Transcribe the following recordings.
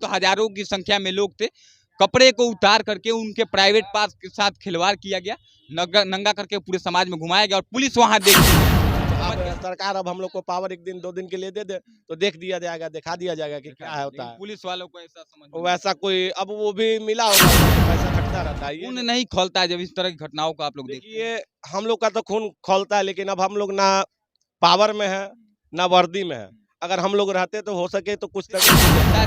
तो हजारों की संख्या में लोग थे। कपड़े को उतार करके उनके प्राइवेट पार्ट के साथ खिलवाड़ किया गया, नंगा करके पूरे समाज में घुमाया गया और पुलिस वहां देखी। अब सरकार अब हम लोग को पावर एक दिन 2 दिन के लिए दे दे तो देख दिया जाएगा, दिखा दिया जाएगा कि क्या होता है। पुलिस वालों को ऐसा समझ वैसा कोई अब वो भी मिला होगा, पैसा खटता रहता है। खून नहीं खोलता है जब इस तरह की घटनाओं को आप लोग देखते हैं। देखिए हम लोग का तो खून खोलता है, लेकिन अब हम लोग ना पावर में है ना वर्दी में है। अगर हम लोग रहते तो हो सके तो कुछ तक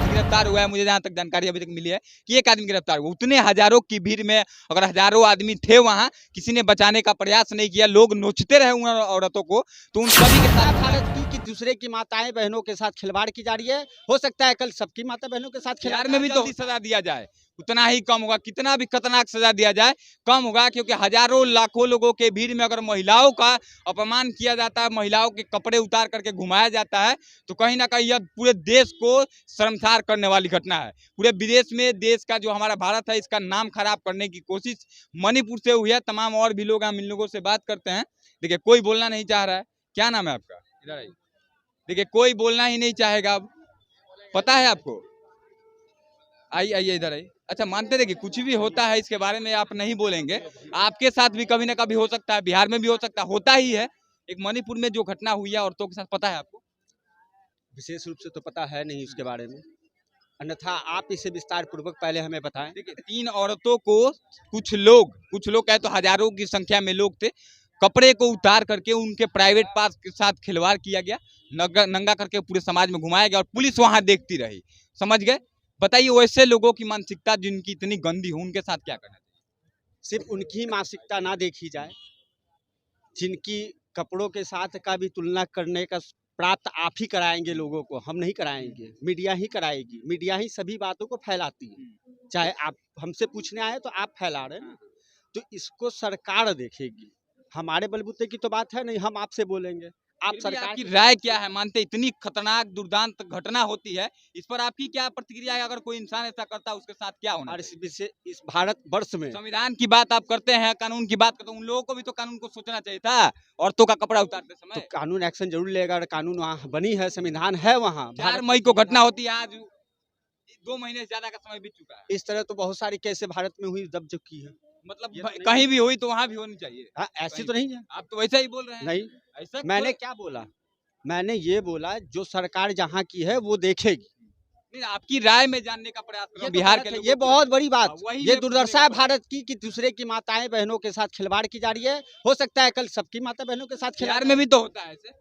गिरफ्तार हुआ है, मुझे जहाँ तक जानकारी अभी तक मिली है कि एक आदमी गिरफ्तार हुआ। उतने हजारों की भीड़ में अगर हजारों आदमी थे वहां, किसी ने बचाने का प्रयास नहीं किया, लोग नोचते रहे उन औरतों को, तो उन सभी के साथ भारत की कि दूसरे की माताएं बहनों के साथ खिलवाड़ की जा रही है। हो सकता है कल सबकी माता बहनों के साथ बिहार खिलवाड़ में भी तो सजा दिया जाए, उतना ही कम होगा। कितना भी खतरनाक सजा दिया जाए कम होगा, क्योंकि हजारों लाखों लोगों के भीड़ में अगर महिलाओं का अपमान किया जाता है, महिलाओं के कपड़े उतार करके घुमाया जाता है, तो कहीं ना कहीं यह पूरे देश को शर्मसार करने वाली घटना है। पूरे विदेश में देश का जो हमारा भारत है, इसका नाम खराब करने की कोशिश मणिपुर से हुई है। तमाम और भी लोग हम इन लोगों से बात करते हैं। देखिए कोई बोलना नहीं चाह रहा है। क्या नाम है आपका? इधर आइए। देखिए कोई बोलना ही नहीं चाहेगा। अब पता है आपको? आइए आइए इधर आइए। अच्छा, मानते देखिए कुछ भी होता है इसके बारे में आप नहीं बोलेंगे, आपके साथ भी कभी ना कभी हो सकता है, बिहार में भी हो सकता है, होता ही है। एक मणिपुर में जो घटना हुई है औरतों के साथ, पता है आपको? विशेष रूप से तो पता है नहीं उसके बारे में, अन्यथा आप इसे विस्तार पूर्वक पहले हमें बताएं। देखिए 3 औरतों को कुछ लोग कहे तो हजारों की संख्या में लोग थे, कपड़े को उतार करके उनके प्राइवेट पार्ट के साथ खिलवाड़ किया गया, नंगा करके पूरे समाज में घुमाया गया और पुलिस वहां देखती रही। समझ गए? बताइए वैसे लोगों की मानसिकता जिनकी इतनी गंदी हो, उनके साथ क्या करना चाहिए? सिर्फ उनकी मानसिकता ना देखी जाए, जिनकी कपड़ों के साथ का भी तुलना करने का प्राप्त आप ही कराएंगे लोगों को, हम नहीं कराएंगे। मीडिया ही कराएगी, मीडिया ही सभी बातों को फैलाती है। चाहे आप हमसे पूछने आए तो आप फैला रहे हैं ना, तो इसको सरकार देखेगी। हमारे बलबूते की तो बात है नहीं, हम आपसे बोलेंगे। आप सरकार की राय क्या है? मानते इतनी खतरनाक दुर्दांत घटना होती है, इस पर आपकी क्या प्रतिक्रिया है? अगर कोई इंसान ऐसा करता है उसके साथ क्या होना? और इस भारत वर्ष में संविधान की बात आप करते हैं, कानून की बात करते हैं, उन लोगों को भी तो कानून को सोचना चाहिए था औरतों का कपड़ा उतारते समय। तो कानून एक्शन जरूर लेगा। कानून वहाँ बनी है, संविधान है वहाँ। 4 मई को घटना होती है, आज 2 महीने से ज्यादा का समय बीत चुका है। इस तरह तो बहुत सारी केसें भारत में हुई, दब चुकी है। मतलब कहीं भी हुई तो वहाँ भी होनी चाहिए। हाँ, ऐसी तो नहीं है। आप तो वैसा ही बोल रहे हैं। नहीं, ऐसा मैंने क्या बोला? मैंने ये बोला जो सरकार जहाँ की है वो देखेगी। नहीं, आपकी राय में जानने का प्रयास कर रहा हूं, बिहार के लोगों ये की बहुत राय। बड़ी बात, वही ये मैं दुर्दशा पूछने है का भारत की कि दूसरे की माताएं बहनों के साथ खिलवाड़ की जा रही है। हो सकता है कल सबकी माता बहनों के साथ बिहार खिलवाड़ में भी तो होता है ऐसे।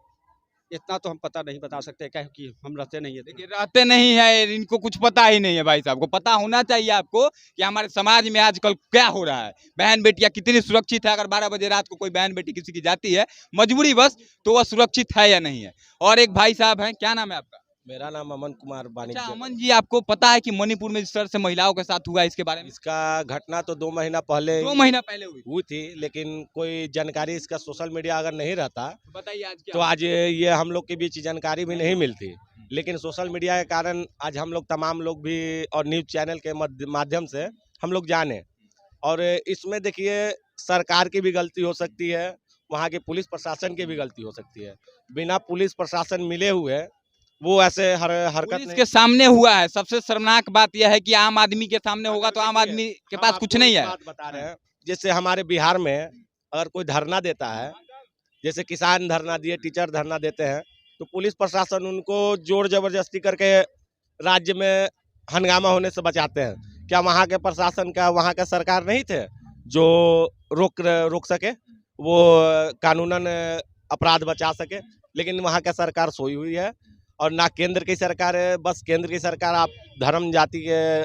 इतना तो हम पता नहीं बता सकते, क्या कि हम रहते नहीं है। देखिए रहते नहीं है, इनको कुछ पता ही नहीं है। भाई साहब को पता होना चाहिए आपको कि हमारे समाज में आजकल क्या हो रहा है। बहन बेटियां कितनी सुरक्षित है? अगर 12 बजे रात को कोई बहन बेटी किसी की जाती है मजबूरी बस, तो वह सुरक्षित है या नहीं है? और एक भाई साहब हैं, क्या नाम है आपका? मेरा नाम अमन कुमार अच्छा वाणिज्य। अमन जी, आपको पता है कि मणिपुर में जिस तरह से महिलाओं के साथ हुआ, इसके बारे में? इसका घटना तो 2 महीना पहले 2 महीना पहले हुई थी, लेकिन कोई जानकारी इसका सोशल मीडिया अगर नहीं रहता तो बताइए आज क्या तो आज ये हम लोग के बीच जानकारी भी नहीं मिलती। लेकिन सोशल मीडिया के कारण आज हम लोग तमाम लोग भी और न्यूज़ चैनल के माध्यम से हम लोग जाने। और इसमें देखिए सरकार की भी गलती हो सकती है, वहाँ के पुलिस प्रशासन की भी गलती हो सकती है। बिना पुलिस प्रशासन मिले हुए वो ऐसे हरकत पुलिस के सामने हुआ है। सबसे शर्मनाक बात यह है कि आम आदमी के सामने होगा तो आम आदमी के पास कुछ नहीं है। बात बता रहे हैं, जैसे हमारे बिहार में अगर कोई धरना देता है, जैसे किसान धरना दिए, टीचर धरना देते हैं, तो पुलिस प्रशासन उनको जोर जबरदस्ती करके राज्य में हंगामा होने से बचाते हैं। क्या वहाँ के प्रशासन का, वहाँ का सरकार नहीं थे जो रोक सके, वो कानूनन अपराध बचा सके? लेकिन वहाँ का सरकार सोई हुई है। और ना केंद्र की सरकार है, बस केंद्र की सरकार आप धर्म जाति के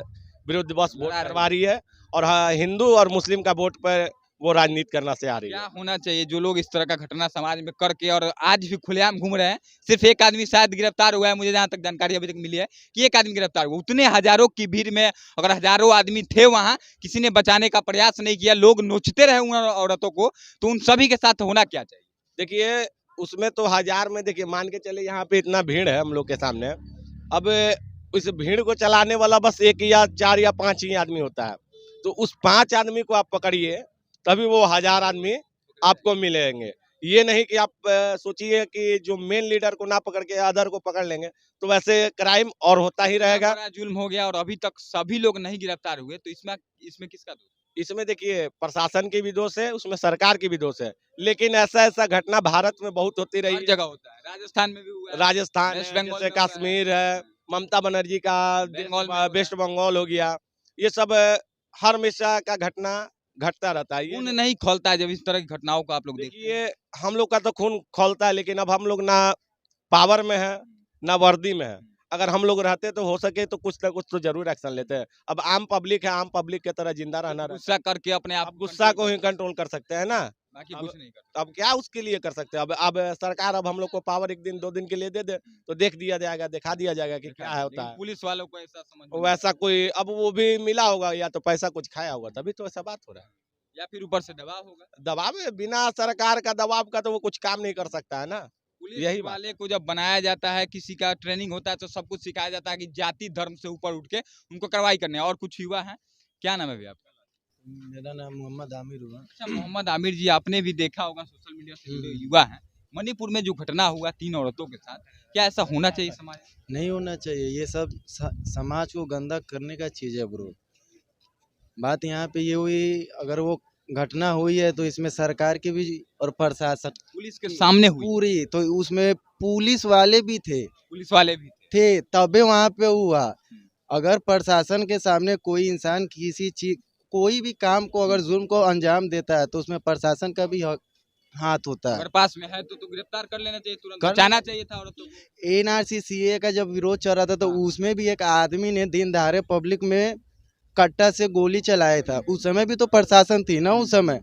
विरुद्ध बस वोट करवा रही है, और हाँ हिंदू और मुस्लिम का वोट पर वो राजनीति करना से आ रही है। क्या होना चाहिए जो लोग इस तरह का घटना समाज में करके और आज भी खुलेआम घूम रहे हैं? सिर्फ एक आदमी शायद गिरफ्तार हुआ है, मुझे जहाँ तक जानकारी अभी तक मिली है कि एक आदमी गिरफ्तार हुआ। उतने हजारों की भीड़ में अगर हजारों आदमी थे वहां, किसी ने बचाने का प्रयास नहीं किया, लोग नोचते रहे उन औरतों को, तो उन सभी के साथ होना क्या चाहिए? देखिए उसमें तो हजार में, देखिए मान के चले यहाँ पे इतना भीड़ है हम लोग के सामने, अब उस भीड़ को चलाने वाला बस 1 या 4 या 5 ही आदमी होता है। तो उस 5 आदमी को आप पकड़िए, तभी वो 1000 आदमी आपको मिलेंगे। ये नहीं कि आप सोचिए कि जो मेन लीडर को ना पकड़ के अदर को पकड़ लेंगे तो वैसे क्राइम और होता ही रहेगा। बड़ा जुल्म हो गया और अभी तक सभी लोग नहीं गिरफ्तार हुए, तो इसमें किसका दोष? इसमें देखिए प्रशासन की भी दोष है, उसमें सरकार की भी दोष है, लेकिन ऐसा घटना भारत में बहुत होती रही हर है। जगह होता है, राजस्थान में भी हुआ है, राजस्थान वेस्ट है, बंगाल जैसे में हुआ कश्मीर है, ममता बनर्जी का बंगाल में हो रहा वेस्ट है। बंगाल हो गया, ये सब हर हमेशा का घटना घटता रहता है। खून नहीं खौलता है जब इस तरह की घटनाओं को आप लोग देखते हैं। देखिए हम लोग का तो खून खौलता है, लेकिन अब हम लोग ना पावर में है ना वर्दी में है। अगर हम लोग रहते तो हो सके तो कुछ ना कुछ तो जरूर एक्शन लेते हैं। अब आम पब्लिक है, आम पब्लिक की तरह जिंदा रहना रहता गुस्सा करके अपने है। आप अब गुस्सा को ही कंट्रोल कंट्रोल कर सकते हैं ना। बाकी अब कुछ नहीं करते। अब क्या उसके लिए कर सकते हैं। अब सरकार अब हम लोग को पावर 1 दिन 2 दिन के लिए दे दे तो देख दिया जाएगा, दिखा दिया जाएगा कि क्या होता लेकिन है। पुलिस वालों को ऐसा समझ में वैसा कोई अब वो भी मिला होगा या तो पैसा कुछ खाया होगा, तभी तो ऐसा बात हो रहा है। या फिर ऊपर से दबाव होगा। दबाव है, बिना सरकार का दबाव का तो वो कुछ काम नहीं कर सकता है ना। पुलिस यही बात वाले को जब बनाया जाता है, किसी का ट्रेनिंग होता है तो सब कुछ सिखाया जाता है कि जाति धर्म से ऊपर उठ के उनको कार्रवाई करनी है। और कुछ युवा है, क्या नाम है भैया आपका? मेरा नाम मोहम्मद आमिर हुआ। अच्छा मोहम्मद आमिर जी, आपने भी देखा होगा सोशल मीडिया से जुड़े युवा हैं, मणिपुर में जो घटना हुआ 3 औरतों के साथ, क्या ऐसा होना चाहिए समाज में? नहीं होना चाहिए, ये सब समाज को गंदा करने का चीज़ है ब्रो। बात यहाँ पे ये हुई, अगर वो घटना हुई है तो इसमें सरकार की भी और प्रशासन पुलिस के सामने हुई, पूरी, तो उसमें पुलिस वाले भी थे पुलिस वाले भी थे। तबे वहाँ पे हुआ। अगर प्रशासन के सामने कोई इंसान किसी चीज कोई भी काम को अगर जुल्म को अंजाम देता है तो उसमें प्रशासन का भी हाथ होता है। अगर पास में है तो गिरफ्तार कर लेना चाहिए, तुरंत कर- बचाना चाहिए था औरतों को। एनआरसी सीए का जब विरोध चल रहा था तो उसमें भी एक आदमी ने दिन दहाड़े पब्लिक में कट्टा से गोली चलाया था। उस समय भी तो प्रशासन थी ना, उस समय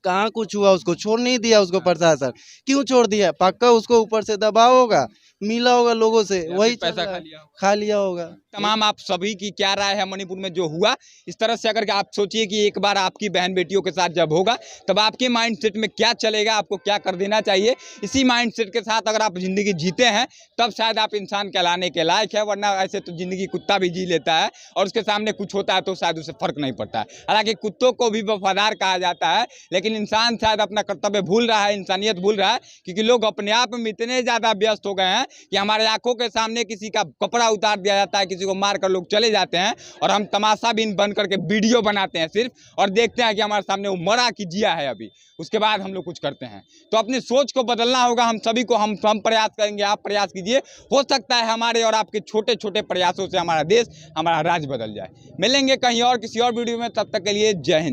कहाँ कुछ हुआ, उसको छोड़ नहीं दिया। उसको प्रशासन क्यों छोड़ दिया? पक्का उसको ऊपर से दबाव होगा, मिला होगा लोगों से, या वही फिर पैसा चल रहा खा है, लिया होगा। खा लिया होगा। तमाम आप सभी की क्या राय है मणिपुर में जो हुआ? इस तरह से अगर आप सोचिए कि एक बार आपकी बहन बेटियों के साथ जब होगा तब आपके माइंडसेट में क्या चलेगा, आपको क्या कर देना चाहिए। इसी माइंडसेट के साथ अगर आप जिंदगी जीते हैं तब शायद आप इंसान कहलाने के लायक है, वरना ऐसे तो जिंदगी कुत्ता भी जी लेता है और उसके सामने कुछ होता है तो शायद उसे फर्क नहीं पड़ता है। हालांकि कुत्तों को भी वफादार कहा जाता है, लेकिन इंसान शायद अपना कर्तव्य भूल रहा है, इंसानियत भूल रहा है, क्योंकि लोग अपने आप में इतने ज़्यादा व्यस्त हो गए हैं कि हमारे आंखों के सामने किसी का कपड़ा उतार दिया जाता है, किसी को मार कर लोग चले जाते हैं और हम तमाशा बिन बन करके वीडियो बनाते हैं सिर्फ, और देखते हैं कि हमारे सामने वो मरा कि जिया है अभी, उसके बाद हम लोग कुछ करते हैं। तो अपनी सोच को बदलना होगा हम सभी को। हम प्रयास करेंगे, आप प्रयास कीजिए, हो सकता है हमारे और आपके छोटे छोटे प्रयासों से हमारा देश, हमारा राज्य बदल जाए। मिलेंगे कहीं और किसी और वीडियो में, तब तक के लिए जय हिंद।